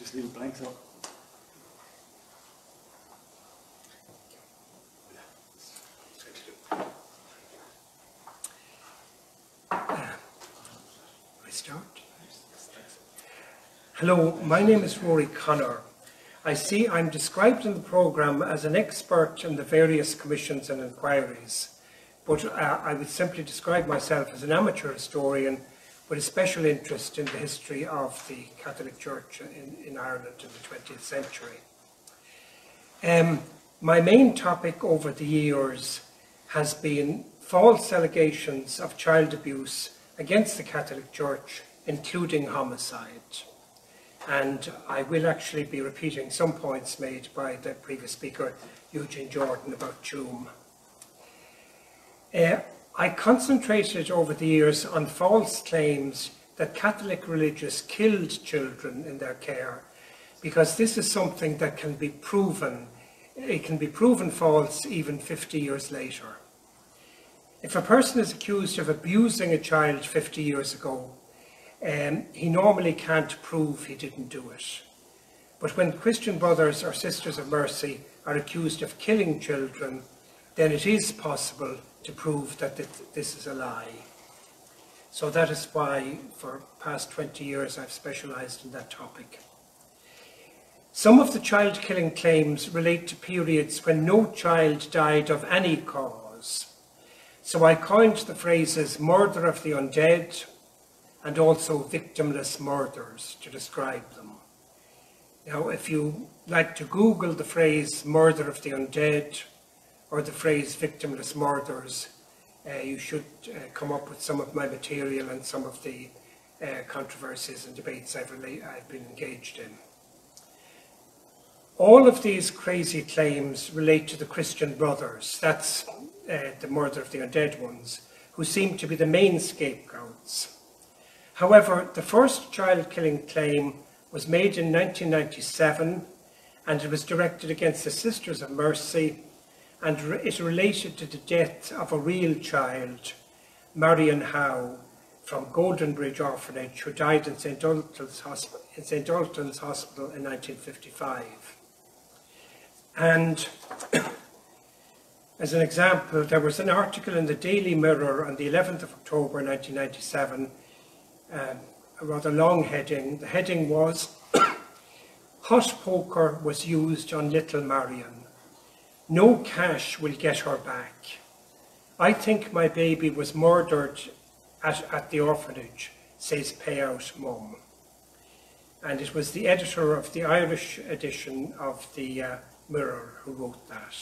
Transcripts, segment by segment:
just leave it blank, so. I start? Hello, my name is Rory Connor. I see I'm described in the programme as an expert in the various commissions and inquiries, but I would simply describe myself as an amateur historian with a special interest in the history of the Catholic Church in Ireland in the 20th century. My main topic over the years has been false allegations of child abuse against the Catholic Church, including homicide. And I will actually be repeating some points made by the previous speaker, Eugene Jordan, about Tuam. I concentrated over the years on false claims that Catholic religious killed children in their care, because this is something that can be proven. It can be proven false even 50 years later. If a person is accused of abusing a child 50 years ago, he normally can't prove he didn't do it. But when Christian brothers or sisters of mercy are accused of killing children, then it is possible to prove that this is a lie. So that is why for the past 20 years I've specialised in that topic. Some of the child killing claims relate to periods when no child died of any cause. So I coined the phrases murder of the undead and also victimless murders to describe them. Now, if you like to Google the phrase murder of the undead or the phrase victimless murders, you should come up with some of my material and some of the controversies and debates I've been engaged in. All of these crazy claims relate to the Christian brothers, that's the murder of the undead ones, who seem to be the main scapegoats. However, the first child-killing claim was made in 1997, and it was directed against the Sisters of Mercy, and it related to the death of a real child, Marion Howe, from Golden Bridge Orphanage, who died in St. Ultan's Hospital in 1955. And as an example, there was an article in the Daily Mirror on the 11th of October 1997, a rather long heading. The heading was, "Hot poker was used on little Marion. No cash will get her back. I think my baby was murdered at the orphanage, says payout mum." And it was the editor of the Irish edition of the Mirror who wrote that.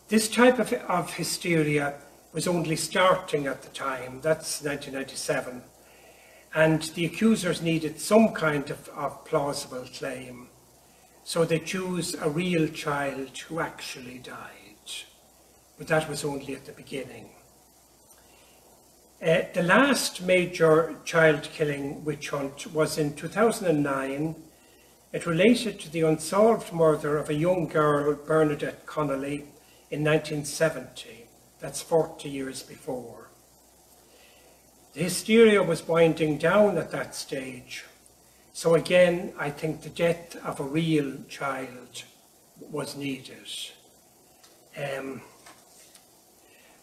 This type of hysteria was only starting at the time, that's 1997, and the accusers needed some kind of plausible claim. So they chose a real child who actually died, but that was only at the beginning. The last major child-killing witch hunt was in 2009. It related to the unsolved murder of a young girl, Bernadette Connolly, in 1970. That's 40 years before. The hysteria was winding down at that stage. So again, I think the death of a real child was needed.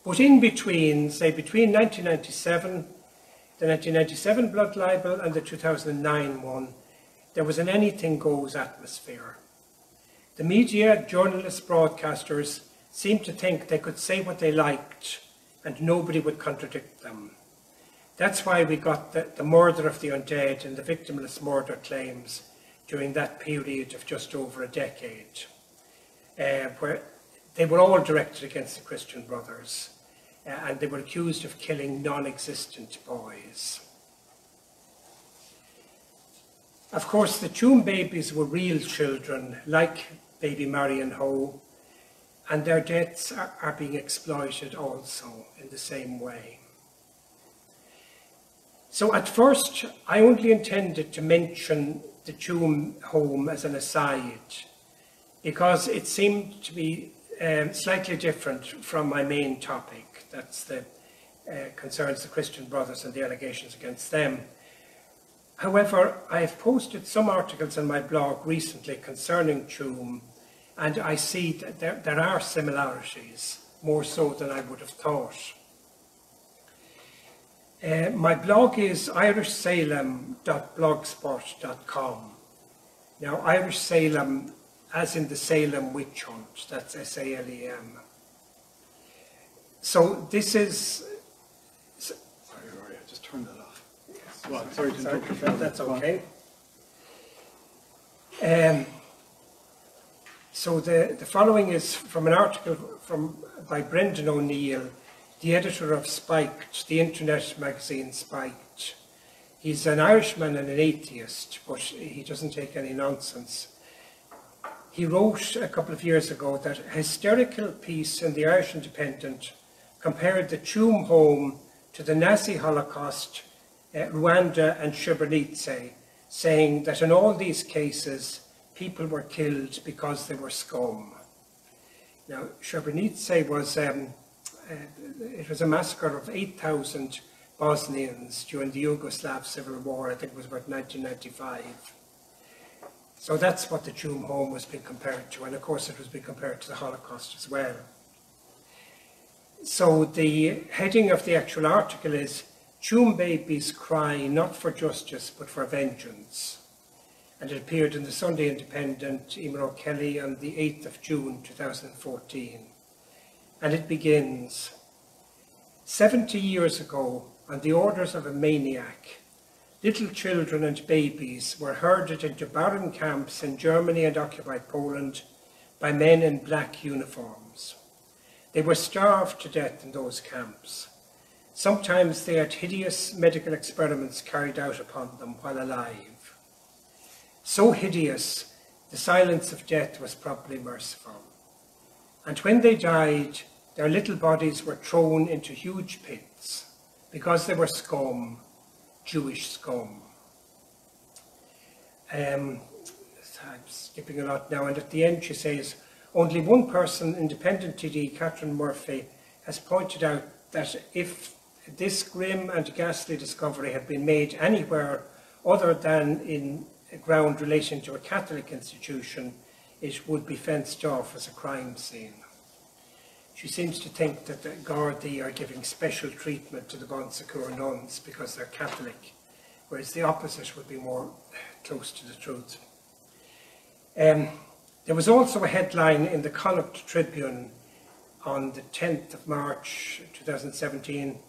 But in between, say between 1997, the 1997 blood libel and the 2009 one, there was an anything goes atmosphere. The media, journalists, broadcasters seemed to think they could say what they liked and nobody would contradict them. That's why we got the murder of the undead and the victimless murder claims during that period of just over a decade, where they were all directed against the Christian brothers, and they were accused of killing non-existent boys. Of course, the Tuam babies were real children, like baby Marion Howe, and their deaths are being exploited also in the same way. So at first, I only intended to mention the Tuam home as an aside, because it seemed to be slightly different from my main topic. That's the concerns the Christian brothers and the allegations against them. However, I have posted some articles on my blog recently concerning Tuam, and I see that there are similarities, more so than I would have thought. My blog is irishsalem.blogspot.com. Now, Irish Salem, as in the Salem witch hunt, that's S-A-L-E-M. So this is... Sorry, Rory, I just turned that off. Well, sorry to interrupt you. That's okay. So the following is from an article by Brendan O'Neill, the editor of Spiked, the internet magazine Spiked. He's an Irishman and an atheist, but he doesn't take any nonsense. He wrote a couple of years ago that a hysterical piece in the Irish Independent compared the Tuam home to the Nazi Holocaust, Rwanda and Srebrenica, saying that in all these cases, people were killed because they were scum. Now, Srebrenica was, it was a massacre of 8,000 Bosnians during the Yugoslav Civil War. I think it was about 1995. So that's what the Tuam home was being compared to, and of course it was being compared to the Holocaust as well. So the heading of the actual article is Tuam Babies Cry Not for Justice but for Vengeance. And it appeared in the Sunday Independent, Emer O'Kelly, on the 8th of June 2014. And it begins, 70 years ago, on the orders of a maniac, little children and babies were herded into barren camps in Germany and occupied Poland by men in black uniforms. They were starved to death in those camps. Sometimes they had hideous medical experiments carried out upon them while alive. So hideous, the silence of death was probably merciful. And when they died, their little bodies were thrown into huge pits because they were scum, Jewish scum. I'm skipping a lot now, and at the end she says, only one person, Independent TD Catherine Murphy, has pointed out that if this grim and ghastly discovery had been made anywhere other than in a ground relating to a Catholic institution, it would be fenced off as a crime scene. She seems to think that the Gardaí are giving special treatment to the Bon Secours nuns because they're Catholic, whereas the opposite would be more close to the truth. There was also a headline in the Connacht Tribune on the 10th of March 2017,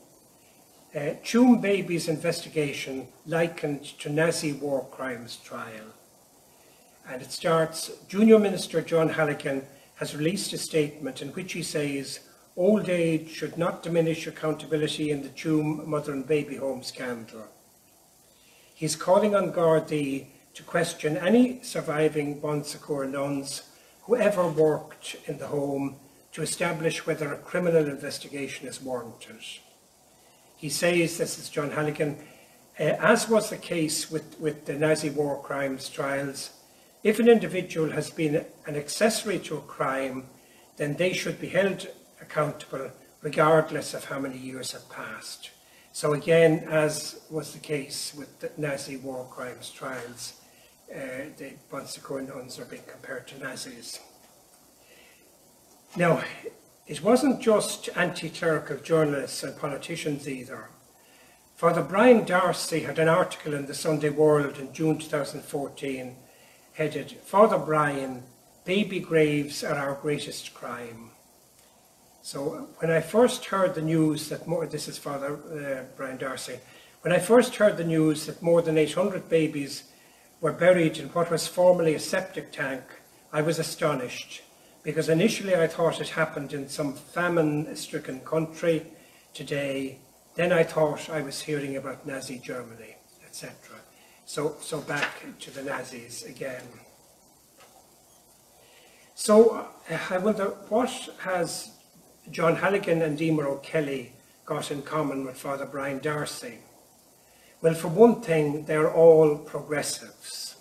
Tuam Babies Investigation Likened to Nazi War Crimes Trial. And it starts, Junior Minister John Halligan has released a statement in which he says, old age should not diminish accountability in the Tuam mother and baby home scandal. He's calling on Gardaí to question any surviving Bon Secours nuns who ever worked in the home to establish whether a criminal investigation is warranted. He says, this is John Halligan, as was the case with the Nazi war crimes trials, if an individual has been an accessory to a crime, then they should be held accountable regardless of how many years have passed. So again, as was the case with the Nazi war crimes trials, the Bon Secours nuns are being compared to Nazis. Now, it wasn't just anti-clerical journalists and politicians either. Father Brian Darcy had an article in the Sunday World in June 2014 headed, Father Brian, baby graves are our greatest crime. So when I first heard the news that this is Father Brian Darcy, when I first heard the news that more than 800 babies were buried in what was formerly a septic tank, I was astonished, because initially I thought it happened in some famine-stricken country today. Then I thought I was hearing about Nazi Germany, etc. So back to the Nazis again. So I wonder, what has John Halligan and Emer O'Kelly got in common with Father Brian Darcy? Well, for one thing, they're all progressives.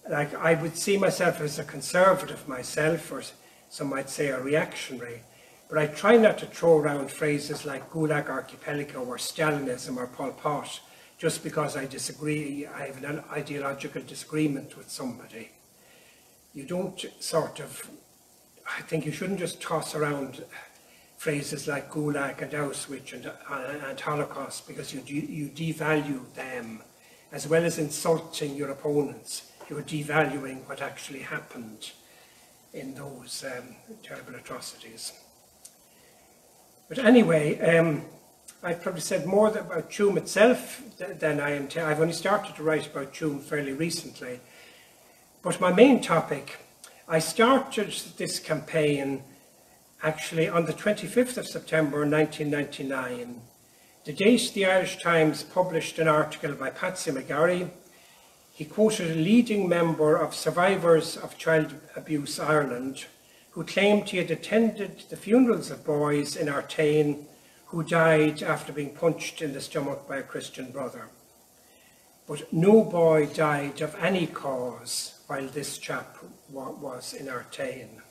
Like, I would see myself as a conservative myself, or some might say a reactionary, but I try not to throw around phrases like Gulag Archipelago or Stalinism or Pol Pot, just because I disagree, I have an ideological disagreement with somebody. You don't sort of, I think you shouldn't just toss around phrases like Gulag and Auschwitz and Holocaust, because you devalue them. As well as insulting your opponents, you're devaluing what actually happened in those terrible atrocities. But anyway, I've probably said more about Tuam itself than I intend. I've only started to write about Tuam fairly recently. But my main topic, I started this campaign actually on the 25th of September 1999. The date the Irish Times published an article by Patsy McGarry. He quoted a leading member of Survivors of Child Abuse Ireland, who claimed he had attended the funerals of boys in Artane who died after being punched in the stomach by a Christian brother. But no boy died of any cause while this chap was in Artane.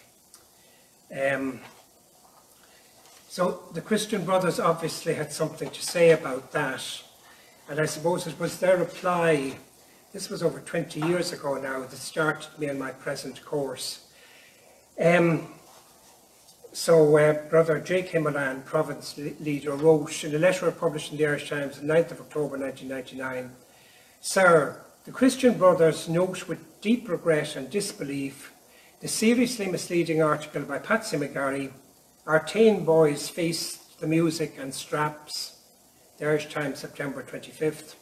So the Christian brothers obviously had something to say about that, and I suppose it was their reply, this was over 20 years ago now, that started me on my present course. Brother J.K. Mullane, province leader, wrote in a letter published in the Irish Times on 9th of October 1999, "Sir, the Christian brothers note with deep regret and disbelief the seriously misleading article by Patsy McGarry, 'Artane boys faced the music and straps,' the Irish Times, September 25th.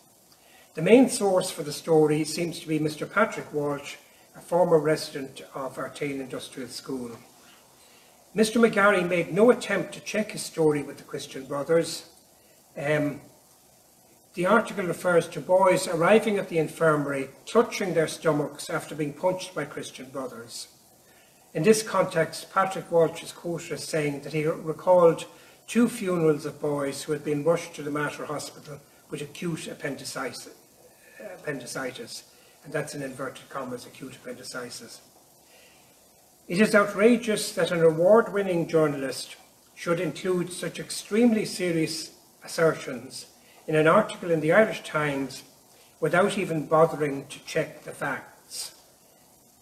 The main source for the story seems to be Mr. Patrick Walsh, a former resident of Artane Industrial School. Mr. McGarry made no attempt to check his story with the Christian brothers. The article refers to boys arriving at the infirmary, clutching their stomachs after being punched by Christian brothers. In this context, Patrick Walsh is quoted as saying that he recalled 2 funerals of boys who had been rushed to the Mater Hospital with acute appendicitis, and that's in inverted commas, acute appendicitis. It is outrageous that an award-winning journalist should include such extremely serious assertions in an article in the Irish Times without even bothering to check the facts.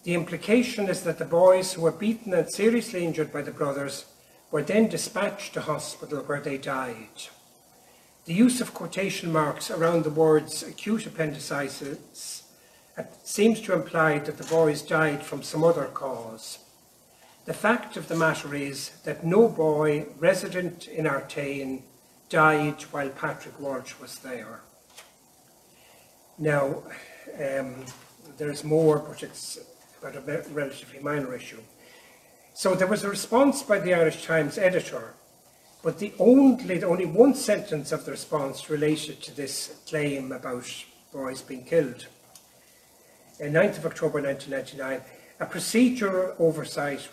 The implication is that the boys who were beaten and seriously injured by the brothers were then dispatched to hospital where they died. The use of quotation marks around the words acute appendicitis seems to imply that the boys died from some other cause. The fact of the matter is that no boy resident in Artane died while Patrick Walsh was there." Now, there's more, but it's about a relatively minor issue. So there was a response by the Irish Times editor, but only one sentence of the response related to this claim about boys being killed. On 9th of October 1999, a procedural oversight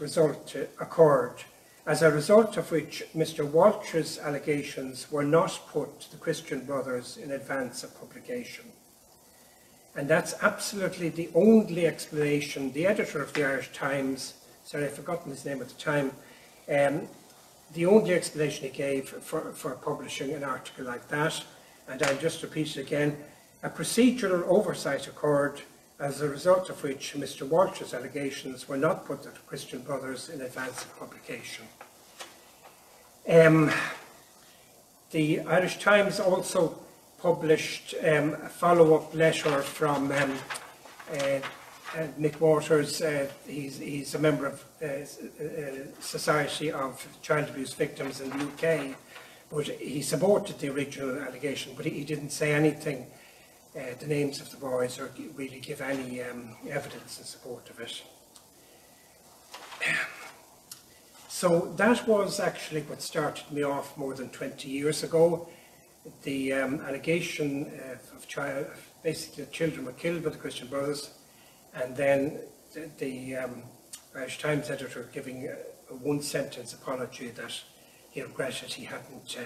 occurred, as a result of which Mr. Walsh's allegations were not put to the Christian brothers in advance of publication. And that's absolutely the only explanation. The editor of the Irish Times, sorry, I've forgotten his name at the time, the only explanation he gave for publishing an article like that, and I'll just repeat it again, a procedural oversight occurred, as a result of which Mr. Walsh's allegations were not put to the Christian brothers in advance of publication. The Irish Times also published a follow-up letter from Nick Waters. He's a member of Society of Child Abuse Victims in the UK, but he supported the original allegation, but he didn't say anything, the names of the boys, or really give any evidence in support of it. So that was actually what started me off more than 20 years ago. The allegation of basically children were killed by the Christian brothers, and then the Irish Times editor giving a one-sentence apology that he regretted he hadn't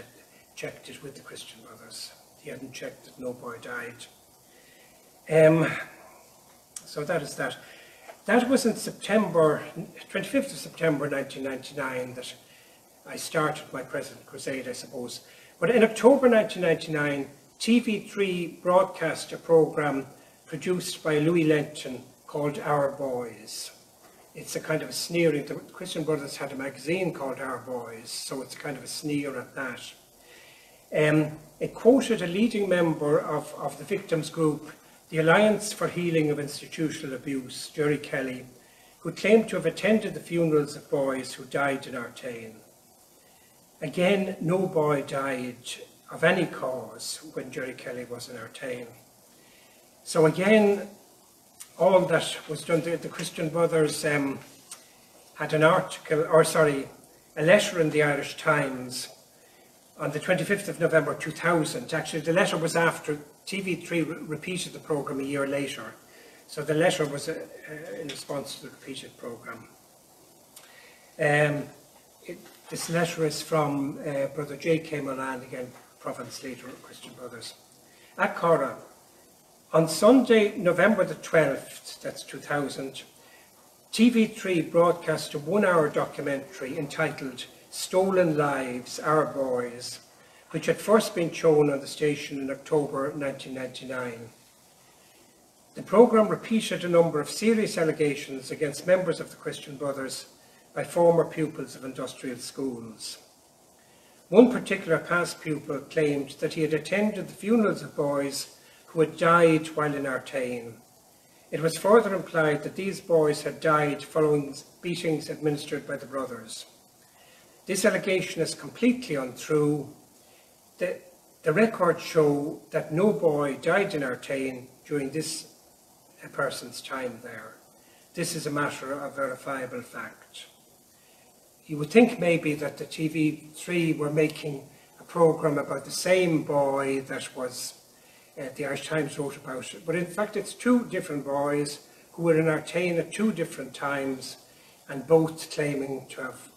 checked it with the Christian brothers. He hadn't checked that no boy died. So that is that. That was in September, 25th of September 1999, that I started my present crusade, I suppose. But in October 1999, TV3 broadcast a programme produced by Louis Lenton called Our Boys. It's a kind of a sneering. The Christian Brothers had a magazine called Our Boys, so it's a kind of a sneer at that. It quoted a leading member of the victims group, the Alliance for Healing of Institutional Abuse, Jerry Kelly, who claimed to have attended the funerals of boys who died in Artane. Again, no boy died of any cause when Jerry Kelly was in Artane. So again, all that was done, the Christian Brothers had an article, a letter in the Irish Times on the 25th of November 2000. Actually, the letter was after TV3 repeated the programme a year later. So the letter was in response to the repeated programme. This letter is from Brother J.K. Moran, again, Province Leader of Christian Brothers. At Cora, on Sunday, November the 12th, that's 2000, TV3 broadcast a 1-hour documentary entitled Stolen Lives, Our Boys, which had first been shown on the station in October 1999. The programme repeated a number of serious allegations against members of the Christian Brothers by former pupils of industrial schools. One particular past pupil claimed that he had attended the funerals of boys who had died while in Artane. It was further implied that these boys had died following beatings administered by the brothers. This allegation is completely untrue. The records show that no boy died in Artane during this person's time there. This is a matter of verifiable fact. You would think maybe that the TV3 were making a programme about the same boy that was the Irish Times wrote about it, but in fact it's two different boys who were in Artane at two different times and both claiming to have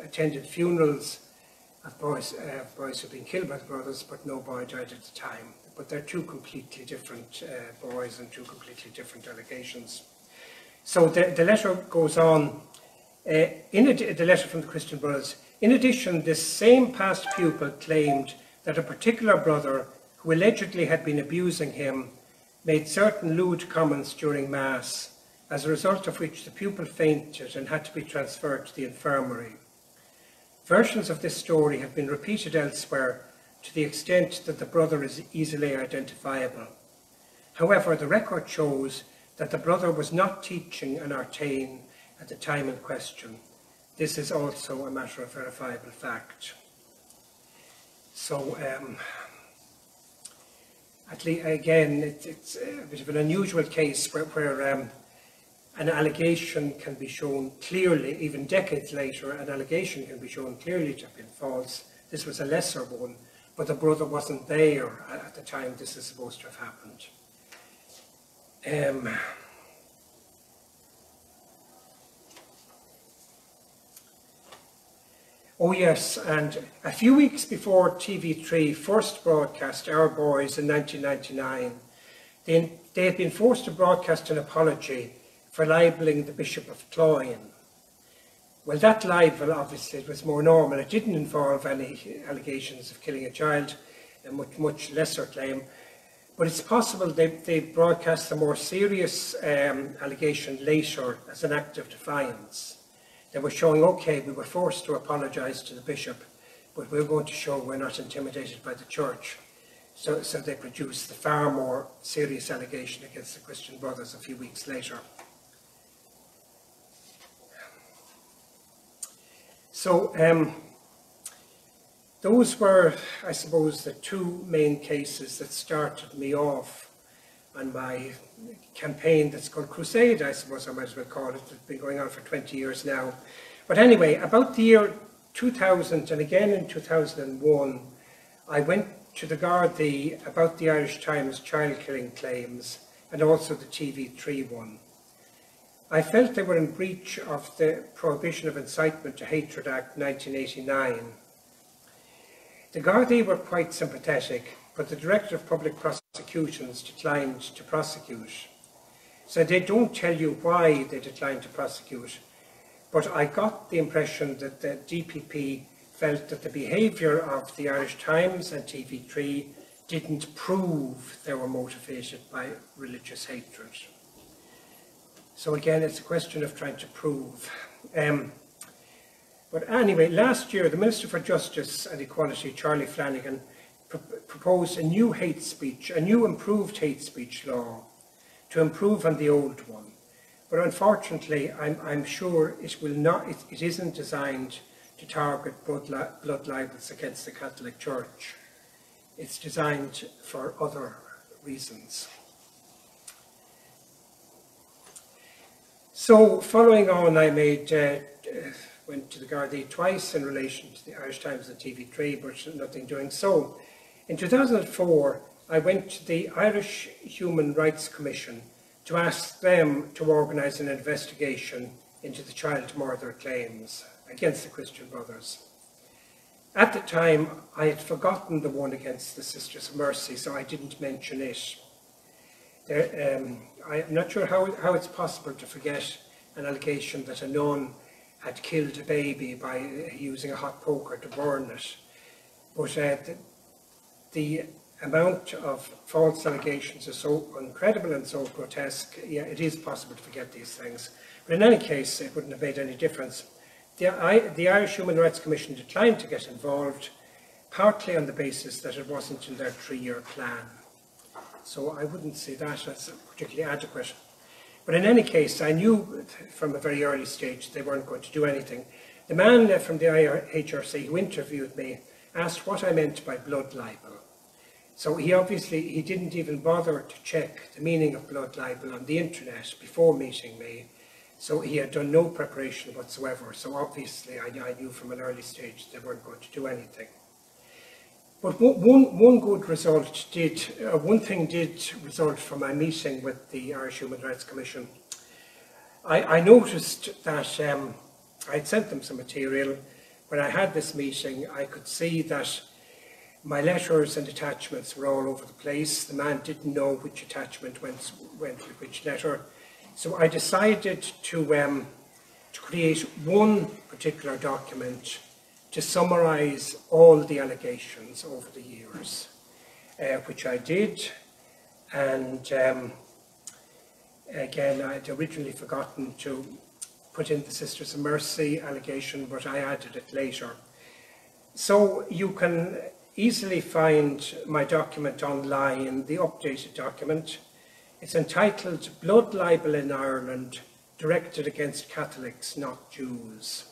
attended funerals of boys who'd been killed by the brothers, but no boy died at the time. But they're two completely different boys and two completely different allegations. So the letter goes on. The letter from the Christian Brothers. In addition, this same past pupil claimed that a particular brother who allegedly had been abusing him made certain lewd comments during Mass, as a result of which the pupil fainted and had to be transferred to the infirmary. Versions of this story have been repeated elsewhere to the extent that the brother is easily identifiable. However, the record shows that the brother was not teaching in Artane at the time in question. This is also a matter of verifiable fact. So, again, it's a bit of an unusual case where an allegation can be shown clearly, even decades later, an allegation can be shown clearly to have been false. This was a lesser one, but the brother wasn't there at the time this is supposed to have happened. Oh yes, and a few weeks before TV3 first broadcast Our Boys in 1999, they had been forced to broadcast an apology for libelling the Bishop of Cloyne. Well, that libel obviously was more normal. It didn't involve any allegations of killing a child, a much lesser claim. But it's possible they broadcast a more serious allegation later as an act of defiance. They were showing, okay, we were forced to apologise to the bishop, but we're going to show we're not intimidated by the church. So they produced the far more serious allegation against the Christian Brothers a few weeks later. So those were, I suppose, the two main cases that started me off on my campaign that's called Crusade, I suppose I might as well call it. It's been going on for 20 years now. But anyway, about the year 2000 and again in 2001, I went to the Gardaí about the Irish Times child killing claims and also the TV3 one. I felt they were in breach of the Prohibition of Incitement to Hatred Act 1989. The Gardaí were quite sympathetic, but the Director of Public Prosecutions declined to prosecute. So they don't tell you why they declined to prosecute, but I got the impression that the DPP felt that the behaviour of the Irish Times and TV3 didn't prove they were motivated by religious hatred. So again, it's a question of trying to prove. But anyway, last year, the Minister for Justice and Equality, Charlie Flanagan, proposed a new improved hate speech law to improve on the old one. But unfortunately, I'm sure it will not. It isn't designed to target blood libels against the Catholic Church. It's designed for other reasons. So, following on, I went to the Gardaí twice in relation to the Irish Times and TV3, but nothing doing so. In 2004, I went to the Irish Human Rights Commission to ask them to organise an investigation into the child murder claims against the Christian Brothers. At the time, I had forgotten the one against the Sisters of Mercy, so I didn't mention it. I'm not sure how it's possible to forget an allegation that a nun had killed a baby by using a hot poker to burn it. But the amount of false allegations is so incredible and so grotesque, yeah, it is possible to forget these things. But in any case, it wouldn't have made any difference. The Irish Human Rights Commission declined to get involved, partly on the basis that it wasn't in their 3-year plan. So I wouldn't see that as particularly adequate. But in any case, I knew from a very early stage they weren't going to do anything. The man from the IHRC who interviewed me asked what I meant by blood libel. So he didn't even bother to check the meaning of blood libel on the internet before meeting me. So he had done no preparation whatsoever. So obviously I knew from an early stage they weren't going to do anything. But one good result one thing did result from my meeting with the Irish Human Rights Commission. I noticed that I'd sent them some material. When I had this meeting, I could see that my letters and attachments were all over the place. The man didn't know which attachment went with which letter. So I decided to create one particular document to summarise all the allegations over the years, which I did. And again, I'd originally forgotten to put in the Sisters of Mercy allegation, but I added it later. So you can easily find my document online, the updated document. It's entitled Blood Libel in Ireland, Directed Against Catholics, Not Jews.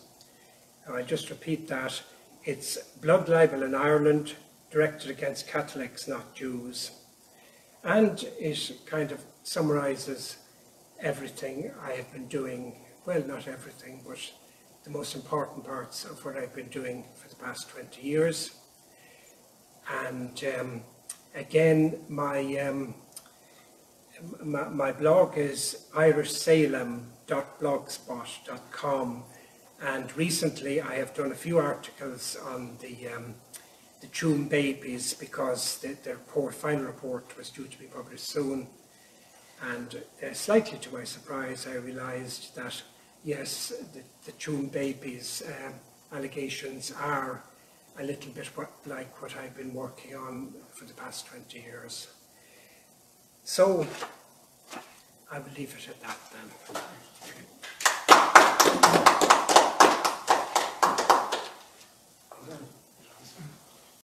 I'll just repeat that. It's Blood Libel in Ireland, Directed Against Catholics, Not Jews. And it kind of summarises everything I have been doing. Well, not everything, but the most important parts of what I've been doing for the past 20 years. And again, my blog is irishsalem.blogspot.com, and recently I have done a few articles on the Tuam babies because their final report was due to be published soon. And slightly to my surprise, I realised that yes, the Tuam babies allegations are a little bit like what I've been working on for the past 20 years. So I will leave it at that then.